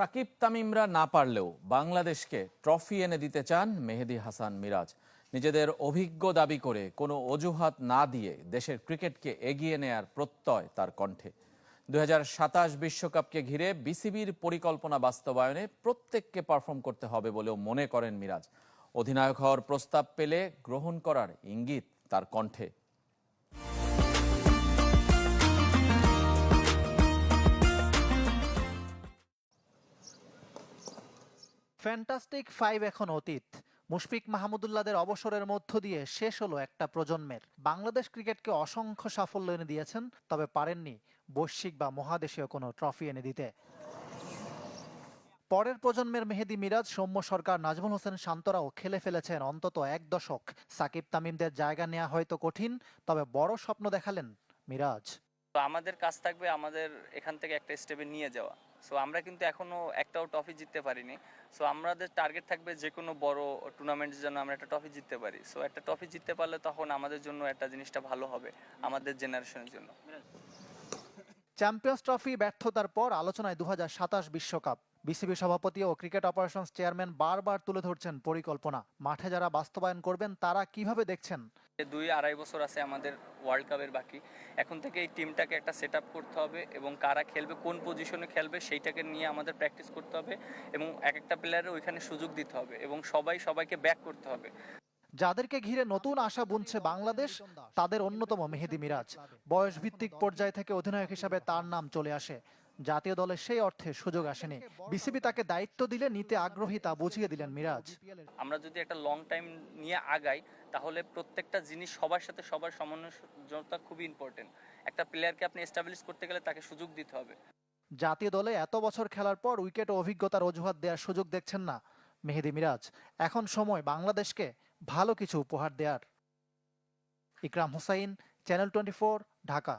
সাকিব তামিমরা না পারলেও বাংলাদেশকে ট্রফি এনে দিতে চান মেহেদী হাসান মিরাজ। নিজেদের অভিজ্ঞ দাবি করে কোনো অজুহাত না দিয়ে দেশের ক্রিকেটকে এগিয়ে নেয়ার প্রত্যয় তার কণ্ঠে। 2027 বিশ্বকাপকে ঘিরে বিসিবির পরিকল্পনা বাস্তবায়নে প্রত্যেককে পারফর্ম করতে হবে বলেও মনে করেন মিরাজ। অধিনায়ক হওয়ার প্রস্তাব পেলে গ্রহণ করার ইঙ্গিত তার কণ্ঠে। ফ্যান্টাস্টিক ফাইভ এখন অতীত। মুশফিক মাহমুদুল্লাহদের অবসরের মধ্য দিয়ে শেষ হলো একটা প্রজন্মের। বাংলাদেশ ক্রিকেটকে অসংখ্য সাফল্য এনে দিয়েছেন, তবে পারেননি বৈশ্বিক বা মহাদেশীয় কোনো ট্রফি এনে দিতে। পরের প্রজন্মের মেহেদী মিরাজ, সৌম্য সরকার, নাজমুল হোসেন শান্তরাও খেলে ফেলেছেন অন্তত এক দশক। সাকিব তামিমদের জায়গা নেওয়া হয়তো কঠিন, তবে বড় স্বপ্ন দেখালেন মিরাজ। তো আমাদের কাজ থাকবে আমাদের এখান থেকে একটা স্টেপে নিয়ে যাওয়া। সো আমরা কিন্তু এখনো একটাও ট্রফি জিততে পারিনি। সো আমাদের টার্গেট থাকবে যে কোনো বড় টুর্নামেন্টের জন্য আমরা একটা ট্রফি জিততে পারি। সো একটা ট্রফি জিততে পারলে তখন আমাদের জন্য একটা জিনিসটা ভালো হবে, আমাদের জেনারেশনের জন্য। চ্যাম্পিয়ন্স ট্রফি ব্যর্থতার পর আলোচনায় 2027 বিশ্বকাপ। বিসিবি সভাপতি ও ক্রিকেট অপারেশনস চেয়ারম্যান বারবার তুলে ধরছেন পরিকল্পনা। মাঠে যারা বাস্তবায়ন করবেন তারা কিভাবে দেখছেন? 2-2.5 বছর আছে আমাদের ওয়ার্ল্ড কাপের বাকি। এখন থেকে এই টিমটাকে একটা সেট আপ করতে হবে এবং কারা খেলবে, কোন পজিশনে খেলবে সেইটাকে নিয়ে আমাদের প্র্যাকটিস করতে হবে এবং এক একটা প্লেয়ারের ওইখানে সুযোগ দিতে হবে এবং সবাইকে ব্যাক করতে হবে। যাদেরকে ঘিরে নতুন আশা বুনছে বাংলাদেশ, তাদের অন্যতম মেহেদী মিরাজ। বয়স ভিত্তিক পর্যায় থেকে অধিনায়ক হিসাবে তার নাম চলে আসে। জাতীয় দলে সেই অর্থে সুযোগ আসেনি। বিসিবি তাকে দায়িত্ব দিলে নিতে আগ্রহী তা বুঝিয়ে দিলেন মিরাজ। আমরা যদি একটা লং টাইম নিয়ে আগাই তাহলে প্রত্যেকটা জিনিস সবার সাথে সবার সমন্বয়তা খুবই ইম্পর্টেন্ট। একটা প্লেয়ারকে আপনি এস্টাবলিশ করতে গেলে তাকে সুযোগ দিতে হবে। জাতীয় দলে এত বছর খেলার পর উইকেট ও অভিজ্ঞতার অজুহাত দেওয়ার সুযোগ দেখছেন না মেহেদী মিরাজ। এখন সময় বাংলাদেশকে ভালো কিছু উপহার দেওয়ার। ইকরাম হুসাইন, চ্যানেল 24, ঢাকা।